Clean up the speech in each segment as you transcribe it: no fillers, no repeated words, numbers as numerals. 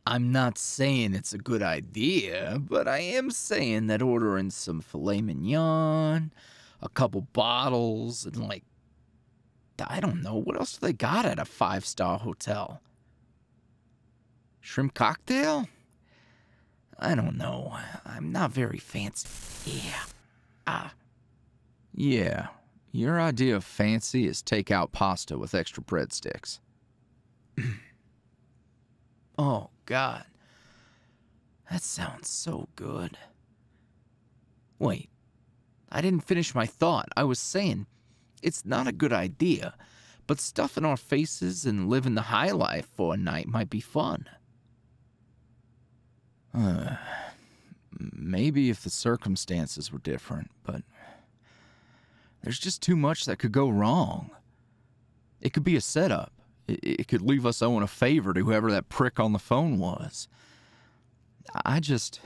I'm not saying it's a good idea, but I am saying that ordering some filet mignon, a couple bottles, and like, I don't know, what else do they got at a 5-star hotel? Shrimp cocktail? I don't know. I'm not very fancy. Yeah, your idea of fancy is takeout pasta with extra breadsticks. Oh, God. That sounds so good. Wait, I didn't finish my thought. I was saying, it's not a good idea, but stuffing our faces and living the high life for a night might be fun. Maybe if the circumstances were different, but there's just too much that could go wrong. It could be a setup. It could leave us owing a favor to whoever that prick on the phone was. I just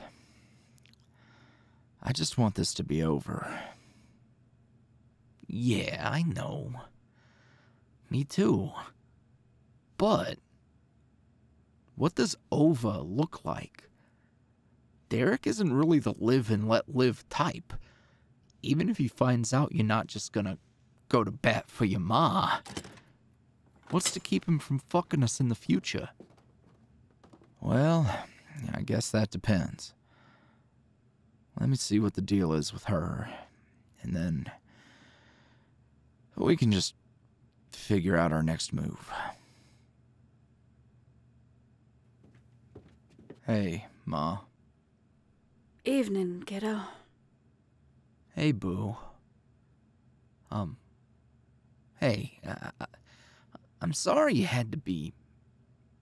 want this to be over. Yeah, I know. Me too. But what does over look like? Derek isn't really the live and let live type. Even if he finds out you're not just gonna go to bat for your ma, what's to keep him from fucking us in the future? Well, I guess that depends. Let me see what the deal is with her, and then we can just figure out our next move. Hey, Ma. Evening, kiddo. Hey, Boo. Hey, I'm sorry you had to be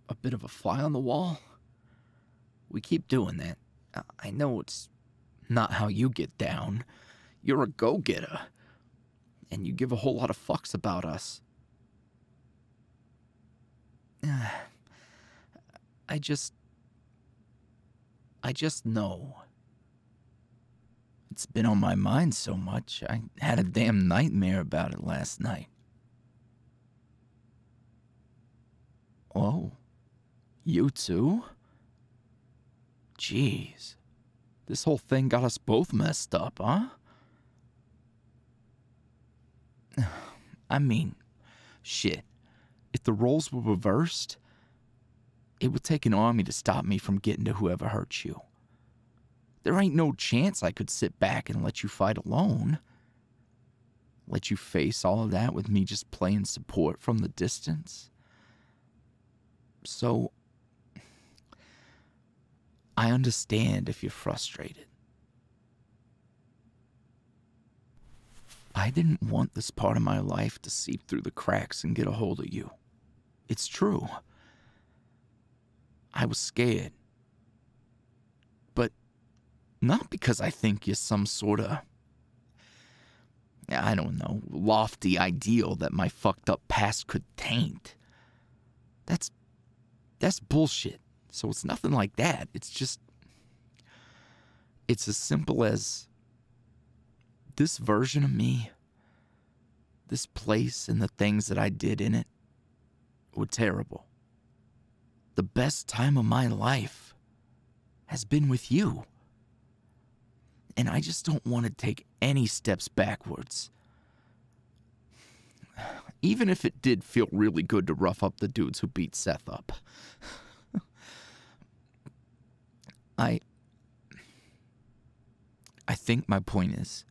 a bit of a fly on the wall. We keep doing that. I know it's not how you get down. You're a go-getter, and you give a whole lot of fucks about us. I just know. It's been on my mind so much, I had a damn nightmare about it last night. Oh, you too? Jeez, this whole thing got us both messed up, huh? I mean, shit, if the roles were reversed, it would take an army to stop me from getting to whoever hurt you. There ain't no chance I could sit back and let you fight alone. Let you face all of that with me just playing support from the distance. So, I understand if you're frustrated. I didn't want this part of my life to seep through the cracks and get a hold of you. It's true. I was scared. But not because I think you're some sort of, I don't know, lofty ideal that my fucked up past could taint. That's bullshit. So it's nothing like that. It's as simple as this version of me, this place and the things that I did in it were terrible. The best time of my life has been with you. And I just don't want to take any steps backwards. Even if it did feel really good to rough up the dudes who beat Seth up. I think my point is,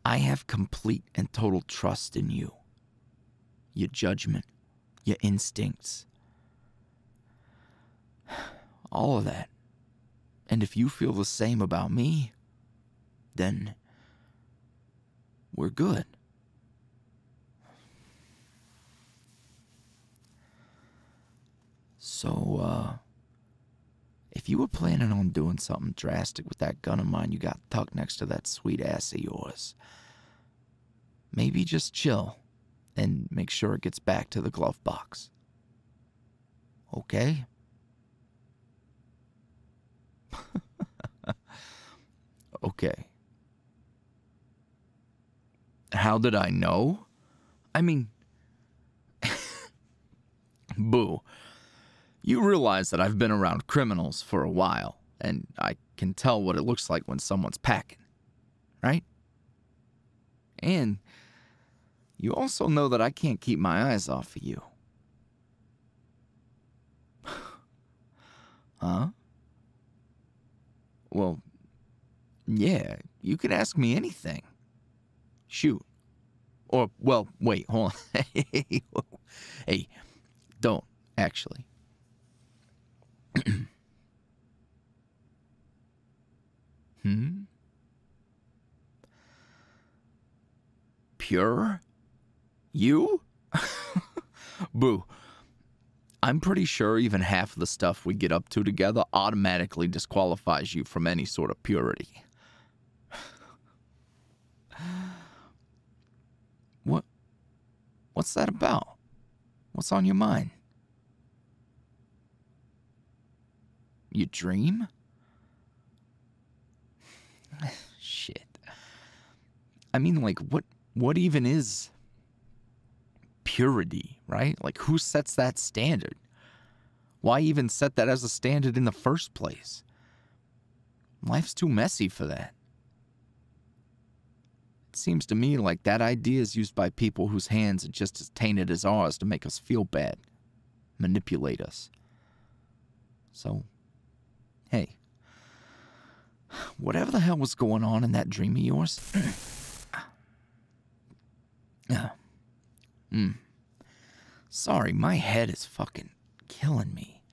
I have complete and total trust in you. Your judgment, your instincts. All of that. And if you feel the same about me, then we're good. So, if you were planning on doing something drastic with that gun of mine you got tucked next to that sweet ass of yours, maybe just chill and make sure it gets back to the glove box. Okay? Okay. How did I know? I mean, Boo, You realize that I've been around criminals for a while, and I can tell what it looks like when someone's packing, right? And you also know that I can't keep my eyes off of you. Huh? Well, yeah, you can ask me anything. Shoot. Or, well, wait, hold on. Hey, don't, actually. Pure? You? Boo. I'm pretty sure even half of the stuff we get up to together automatically disqualifies you from any sort of purity. What's that about? What's on your mind? You dream? Shit. I mean, like, what even is purity, right? Like, who sets that standard? Why even set that as a standard in the first place? Life's too messy for that. It seems to me like that idea is used by people whose hands are just as tainted as ours to make us feel bad, manipulate us. So, hey, whatever the hell was going on in that dream of yours, sorry, my head is fucking killing me.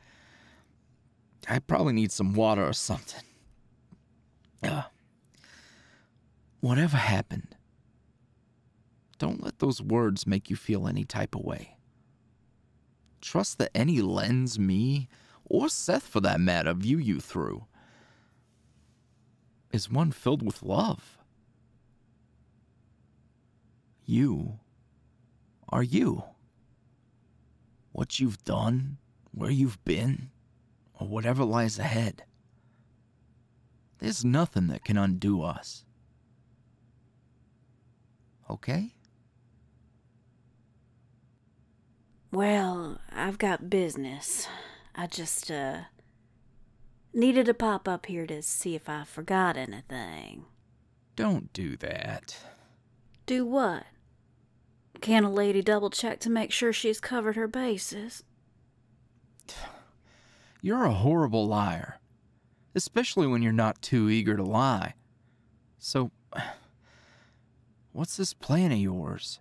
I probably need some water or something. Whatever happened, don't let those words make you feel any type of way. Trust that any lens me, or Seth for that matter, view you through is one filled with love. You are you. What you've done, where you've been, or whatever lies ahead. There's nothing that can undo us. Okay? Well, I've got business. I just, needed to pop up here to see if I forgot anything. Don't do that. Do what? Can a lady double check to make sure she's covered her bases? You're a horrible liar. Especially when you're not too eager to lie. So, what's this plan of yours?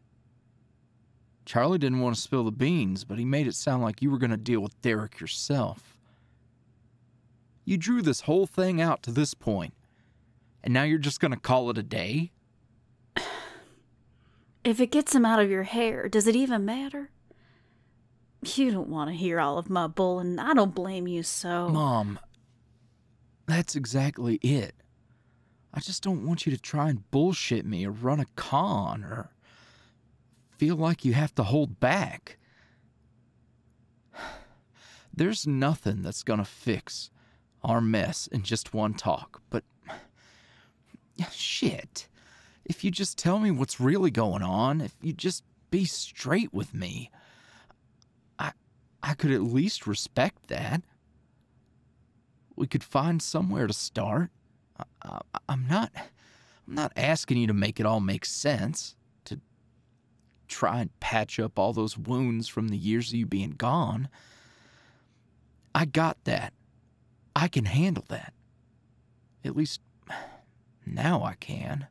Charlie didn't want to spill the beans, but he made it sound like you were going to deal with Derek yourself. You drew this whole thing out to this point, and now you're just going to call it a day? If it gets him out of your hair, does it even matter? You don't want to hear all of my bull, and I don't blame you so. Mom, that's exactly it. I just don't want you to try and bullshit me or run a con or feel like you have to hold back. There's nothing that's gonna fix our mess in just one talk, but shit. If you just tell me what's really going on, if you just be straight with me, I could at least respect that. We could find somewhere to start. I'm not asking you to make it all make sense, to try and patch up all those wounds from the years of you being gone. I got that. I can handle that. At least, now I can.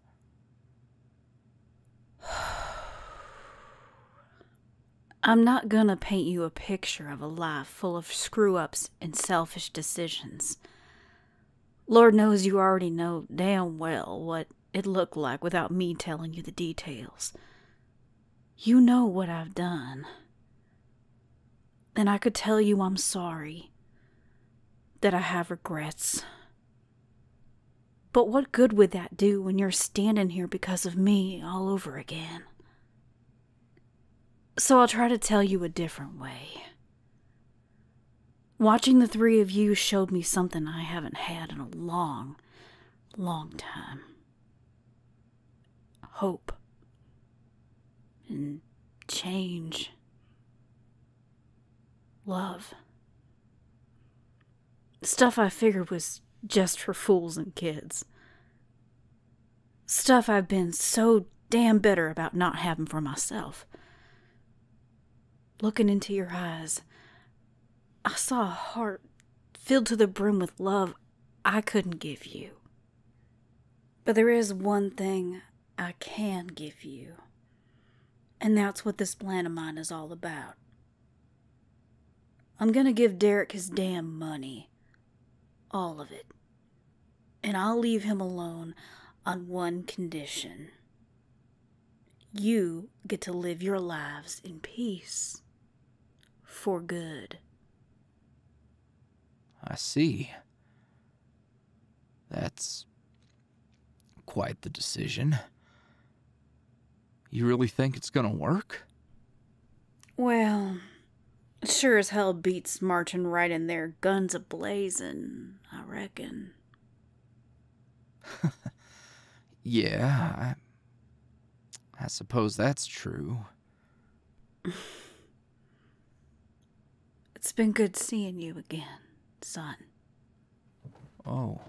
I'm not gonna paint you a picture of a life full of screw-ups and selfish decisions. Lord knows you already know damn well what it looked like without me telling you the details. You know what I've done. And I could tell you I'm sorry, that I have regrets. But what good would that do when you're standing here because of me all over again? So I'll try to tell you a different way. Watching the three of you showed me something I haven't had in a long, long time. Hope. And change. Love. Stuff I figured was just for fools and kids. Stuff I've been so damn bitter about not having for myself. Looking into your eyes, I saw a heart filled to the brim with love I couldn't give you. But there is one thing I can give you, and that's what this plan of mine is all about. I'm gonna give Derek his damn money. All of it. And I'll leave him alone on one condition. You get to live your lives in peace. For good. I see. That's quite the decision. You really think it's gonna work? Well, it sure as hell beats marching right in there, guns a-blazing, I reckon. Yeah, I suppose that's true. It's been good seeing you again, son. Oh.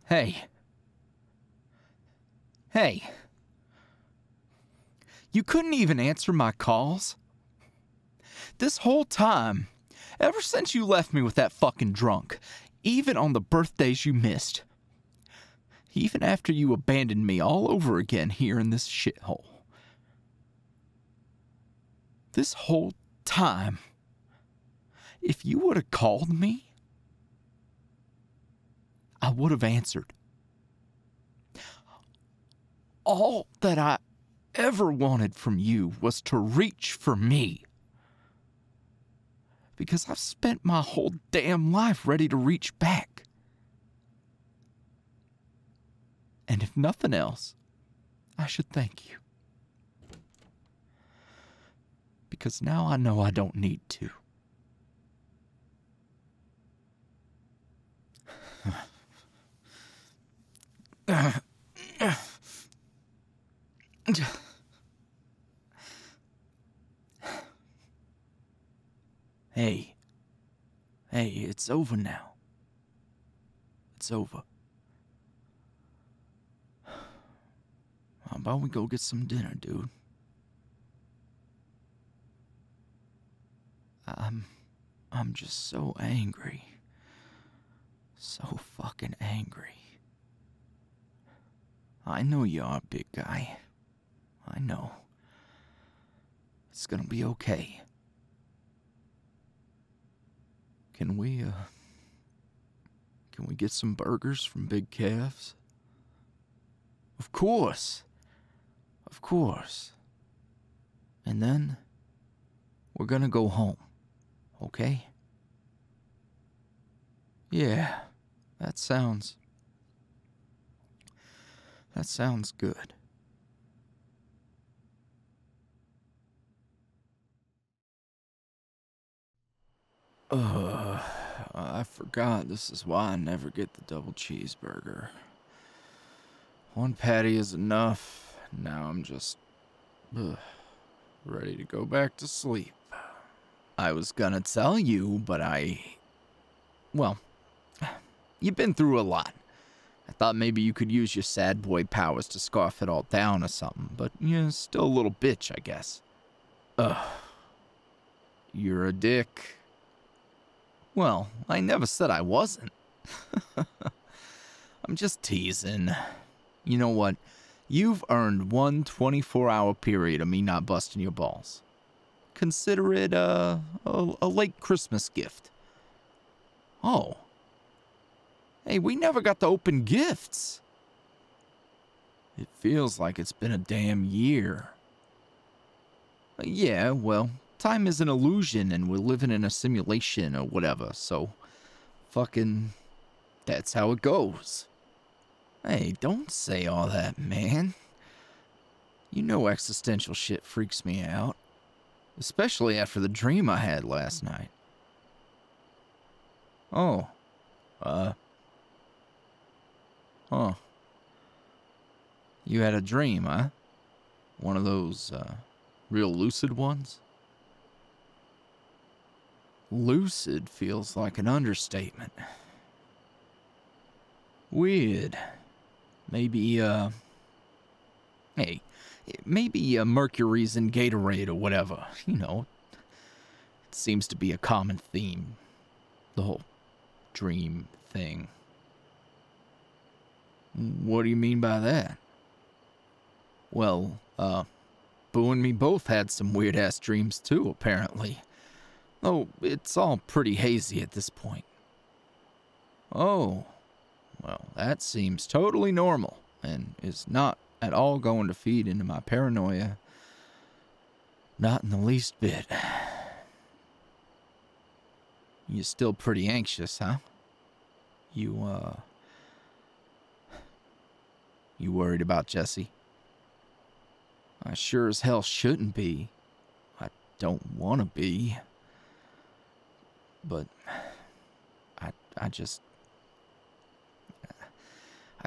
Hey. Hey. You couldn't even answer my calls? This whole time, ever since you left me with that fucking drunk, even on the birthdays you missed, even after you abandoned me all over again here in this shithole. This whole time, if you would have called me, I would have answered. All that I ever wanted from you was to reach for me. Because I've spent my whole damn life ready to reach back. And if nothing else, I should thank you. Because now I know I don't need to. Hey. Hey, it's over now. It's over. How about we go get some dinner, dude? I'm just so angry. So fucking angry. I know you are, big guy. I know. It's gonna be okay. Can we get some burgers from Big Calves? Of course. Of course. And then we're gonna go home, okay? Yeah, that sounds good. I forgot this is why I never get the double cheeseburger. One patty is enough. Now I'm just ready to go back to sleep. I was gonna tell you, but well, you've been through a lot. I thought maybe you could use your sad boy powers to scarf it all down or something, but you're still a little bitch, I guess. You're a dick. Well, I never said I wasn't. I'm just teasing. You know what? You've earned one 24-hour period of me not busting your balls. Consider it a late Christmas gift. Oh. Hey, we never got to open gifts. It feels like it's been a damn year. Yeah, well, time is an illusion and we're living in a simulation or whatever, so fucking that's how it goes. Hey, don't say all that, man. You know existential shit freaks me out. Especially after the dream I had last night. Oh, huh. You had a dream, huh? One of those, real lucid ones? Lucid feels like an understatement. Weird. Maybe, maybe Mercury's in Gatorade or whatever. You know, it seems to be a common theme. The whole dream thing. What do you mean by that? Well, Boo and me both had some weird-ass dreams too, apparently. Though it's all pretty hazy at this point. Oh, well, that seems totally normal, and is not at all going to feed into my paranoia. Not in the least bit. You're still pretty anxious, huh? You worried about Jessie? I sure as hell shouldn't be. I don't want to be. But I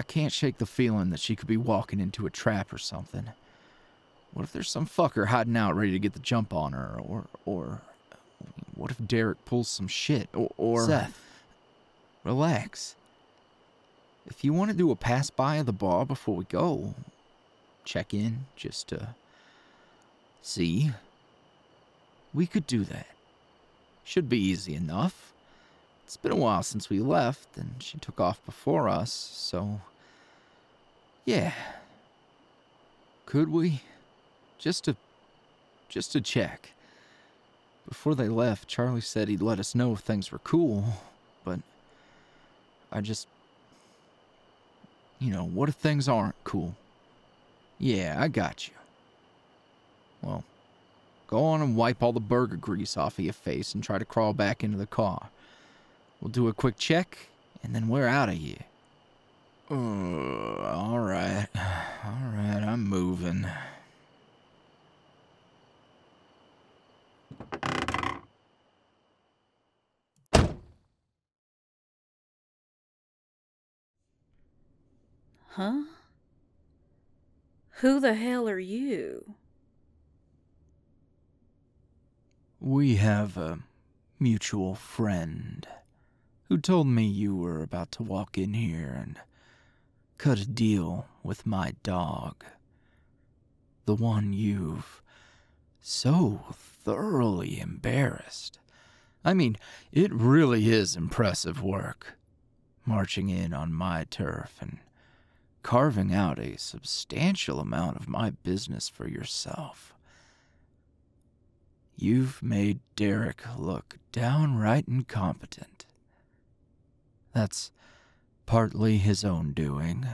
can't shake the feeling that she could be walking into a trap or something. What if there's some fucker hiding out ready to get the jump on her? Or what if Derek pulls some shit? Or Seth, relax. If you want to do a pass-by of the bar before we go, check in just to see, we could do that. Should be easy enough. It's been a while since we left, and she took off before us, so yeah. Could we? Just to check. Before they left, Charlie said he'd let us know if things were cool, but I just, what if things aren't cool? Yeah, I got you. Well, go on and wipe all the burger grease off of your face and try to crawl back into the car. We'll do a quick check, and then we're out of here. Alright, I'm moving. Huh? Who the hell are you? We have a mutual friend who told me you were about to walk in here and cut a deal with my dog. The one you've so thoroughly embarrassed. I mean, it really is impressive work, marching in on my turf and carving out a substantial amount of my business for yourself. You've made Derek look downright incompetent. That's partly his own doing.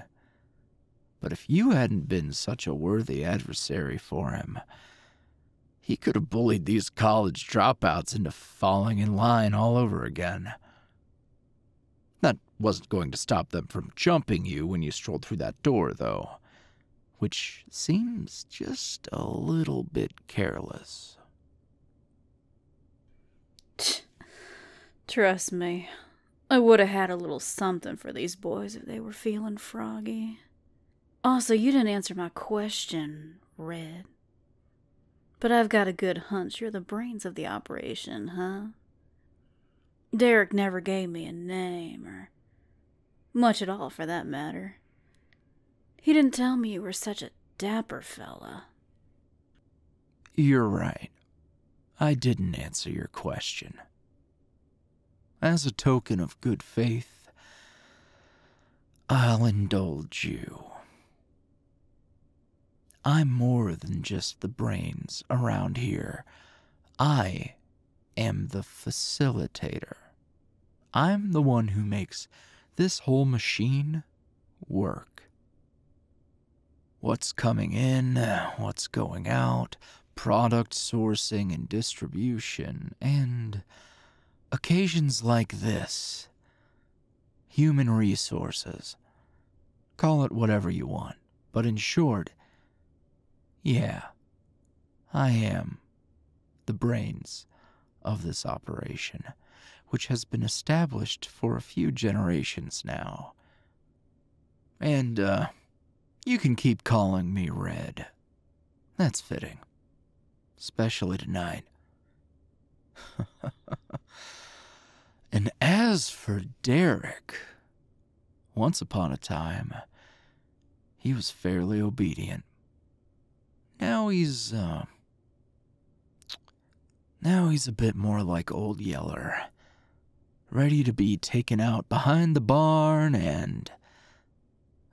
But if you hadn't been such a worthy adversary for him, he could have bullied these college dropouts into falling in line all over again. That wasn't going to stop them from jumping you when you strolled through that door, though, which seems just a little bit careless. Trust me, I would have had a little something for these boys if they were feeling froggy. Also, you didn't answer my question, Red. But I've got a good hunch you're the brains of the operation, huh? Derek never gave me a name, or much at all for that matter. He didn't tell me you were such a dapper fella. You're right. I didn't answer your question. As a token of good faith, I'll indulge you. I'm more than just the brains around here. I am the facilitator. I'm the one who makes this whole machine work. What's coming in, what's going out, product sourcing and distribution, and occasions like this. Human resources. Call it whatever you want, but in short, yeah, I am the brains of this operation, which has been established for a few generations now. And, you can keep calling me Red. That's fitting. Especially tonight. And as for Derek, once upon a time, he was fairly obedient. Now he's a bit more like Old Yeller, ready to be taken out behind the barn and,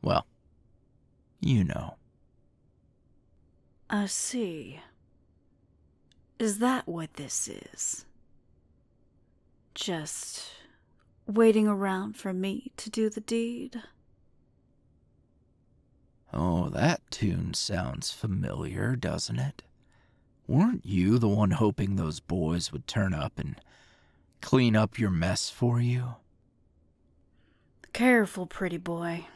well, you know. I see. Is that what this is? Just waiting around for me to do the deed? Oh, that tune sounds familiar, doesn't it? Weren't you the one hoping those boys would turn up and clean up your mess for you? Careful, pretty boy.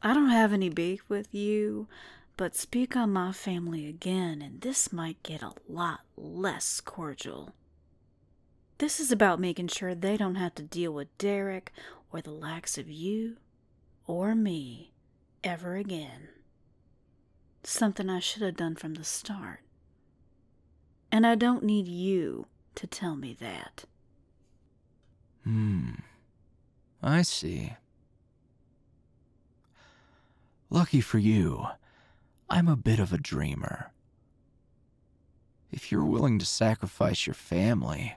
I don't have any beef with you, but speak on my family again and this might get a lot less cordial. This is about making sure they don't have to deal with Derek or the likes of you or me ever again. Something I should have done from the start. And I don't need you to tell me that. I see. Lucky for you, I'm a bit of a dreamer. If you're willing to sacrifice your family,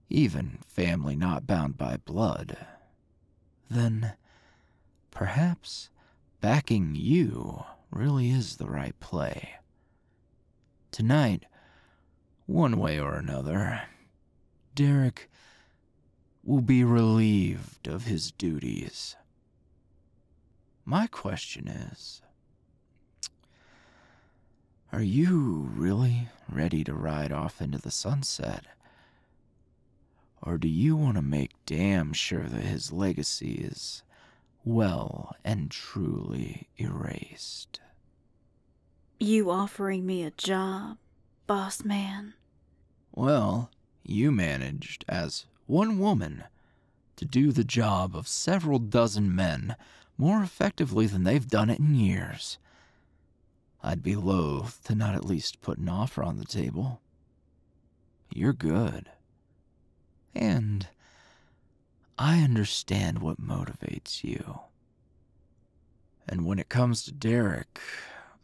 even family not bound by blood, then perhaps backing you really is the right play. Tonight, one way or another, Derek will be relieved of his duties. My question is, are you really ready to ride off into the sunset? Or do you want to make damn sure that his legacy is well and truly erased? You offering me a job, boss man? Well, you managed, as one woman, to do the job of several dozen men more effectively than they've done it in years. I'd be loath to not at least put an offer on the table. You're good. And I understand what motivates you. And when it comes to Derek,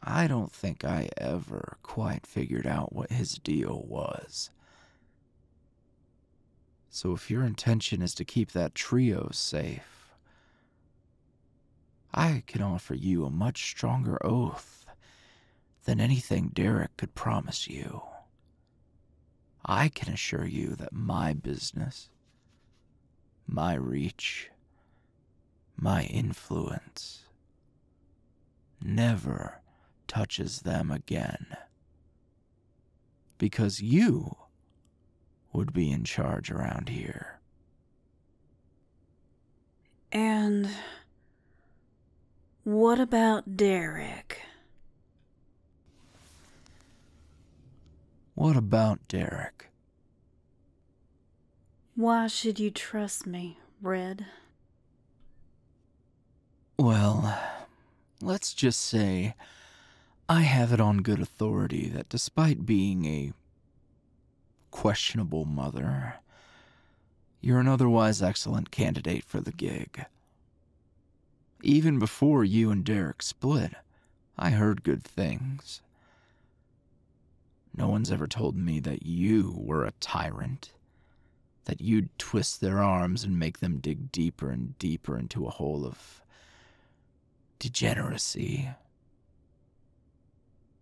I don't think I ever quite figured out what his deal was. So if your intention is to keep that trio safe, I can offer you a much stronger oath than anything Derek could promise you. I can assure you that my business, my reach, my influence never touches them again. Because you would be in charge around here. And what about Derek? What about Derek? Why should you trust me, Red? Well, let's just say I have it on good authority that despite being a questionable mother, you're an otherwise excellent candidate for the gig. Even before you and Derek split, I heard good things. No one's ever told me that you were a tyrant, that you'd twist their arms and make them dig deeper and deeper into a hole of degeneracy.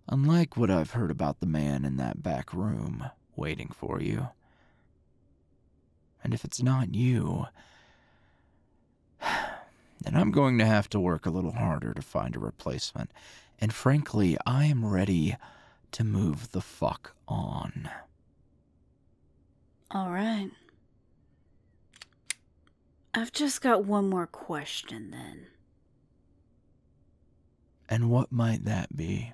Unlike what I've heard about the man in that back room waiting for you. And if it's not you, then I'm going to have to work a little harder to find a replacement. And frankly, I am ready to move the fuck on. All right. I've just got one more question then. And what might that be?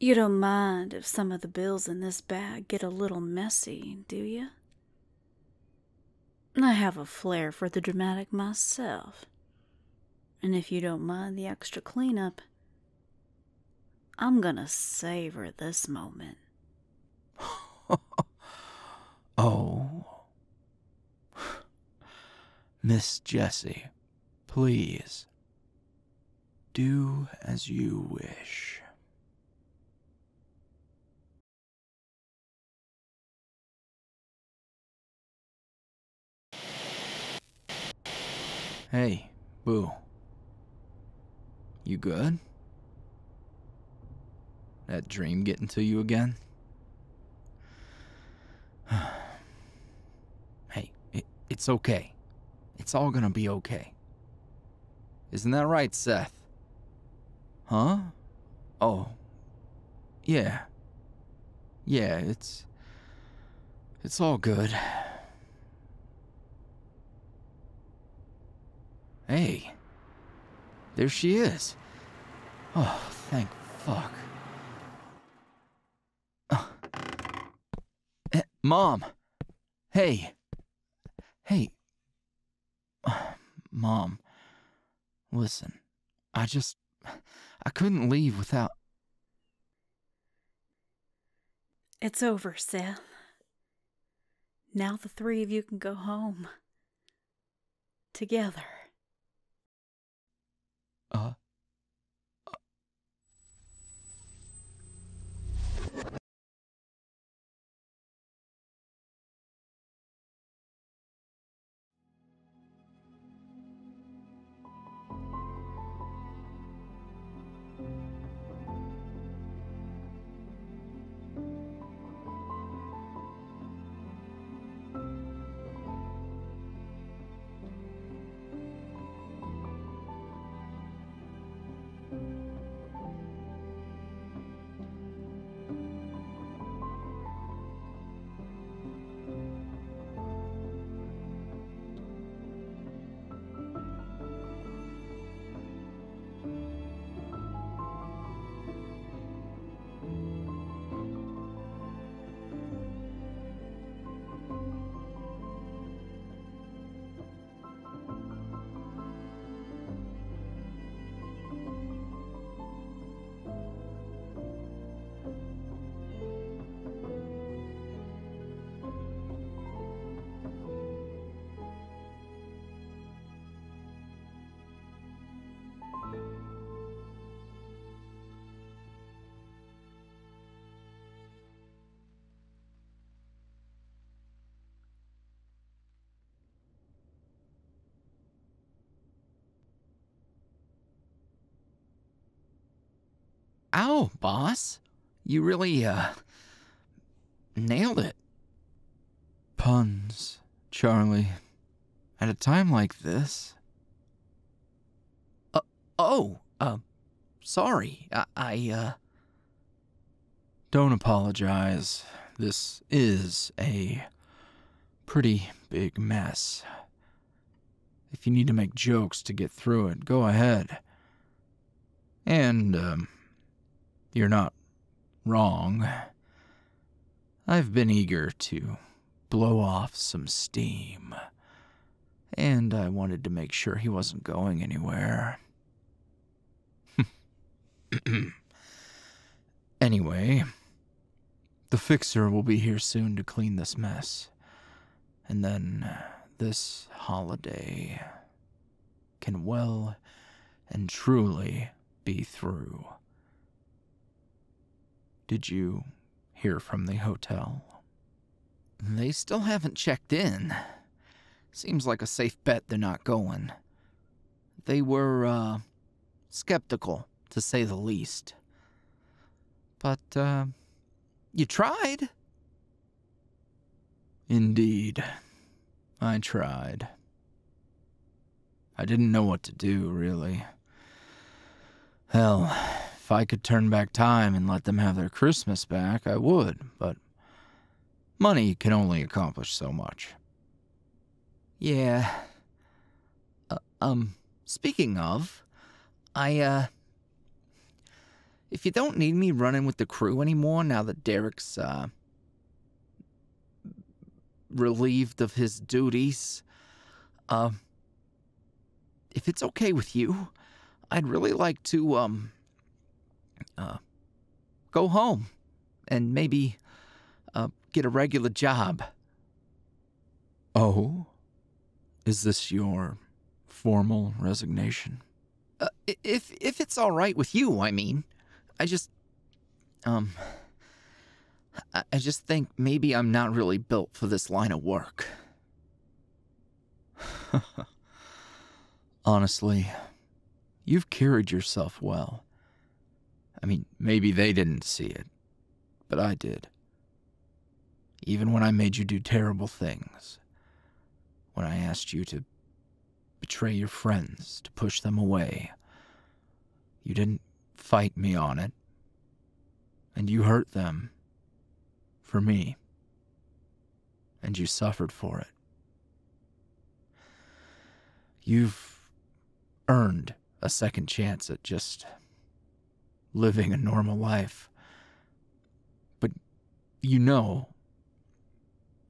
You don't mind if some of the bills in this bag get a little messy, do you? I have a flair for the dramatic myself. And if you don't mind the extra cleanup, I'm gonna savor this moment. Oh. Miss Jessie, please. Do as you wish. Hey, Boo. You good? That dream getting to you again? Hey, it's okay. It's all gonna be okay. Isn't that right, Seth? Huh? Oh. Yeah. Yeah, it's all good. Hey. There she is. Oh, thank fuck. Mom. Hey. Hey. Mom. Listen. I couldn't leave without... It's over, Seth. Now the three of you can go home. Together. Ow, boss. You really, nailed it. Puns, Charlie. At a time like this... sorry. I Don't apologize. This is a pretty big mess. If you need to make jokes to get through it, go ahead. And, you're not wrong. I've been eager to blow off some steam, and I wanted to make sure he wasn't going anywhere. Anyway, the fixer will be here soon to clean this mess, and then this holiday can well and truly be through. Did you hear from the hotel? They still haven't checked in. Seems like a safe bet they're not going. They were, skeptical, to say the least. But, you tried. Indeed, I tried. I didn't know what to do, really. Hell, if I could turn back time and let them have their Christmas back, I would, but money can only accomplish so much. Yeah. Speaking of, if you don't need me running with the crew anymore now that Derek's, relieved of his duties, if it's okay with you, I'd really like to, go home and maybe, get a regular job. Oh? Is this your formal resignation? If it's all right with you, I mean. I just think maybe I'm not really built for this line of work. Honestly, you've carried yourself well. I mean, maybe they didn't see it, but I did. Even when I made you do terrible things. When I asked you to betray your friends, to push them away. You didn't fight me on it. And you hurt them. For me. And you suffered for it. You've earned a second chance at just living a normal life. But you know,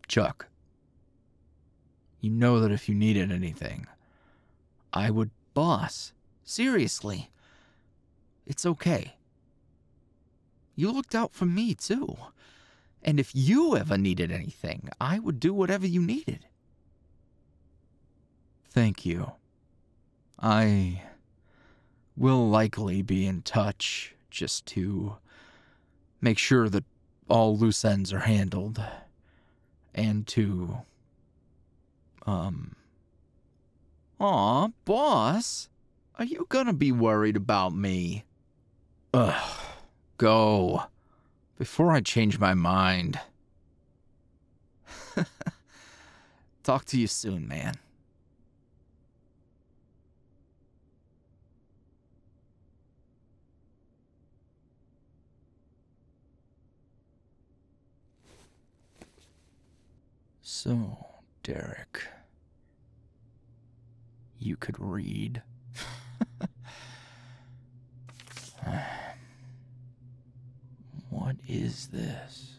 Chuck, you know that if you needed anything, I would. Boss, seriously. It's okay. You looked out for me, too. And if you ever needed anything, I would do whatever you needed. Thank you. I will likely be in touch just to make sure that all loose ends are handled. And to, Aw, boss. Are you gonna be worried about me? Ugh, go. Before I change my mind. Talk to you soon, man. So, Derek, you could read. What is this?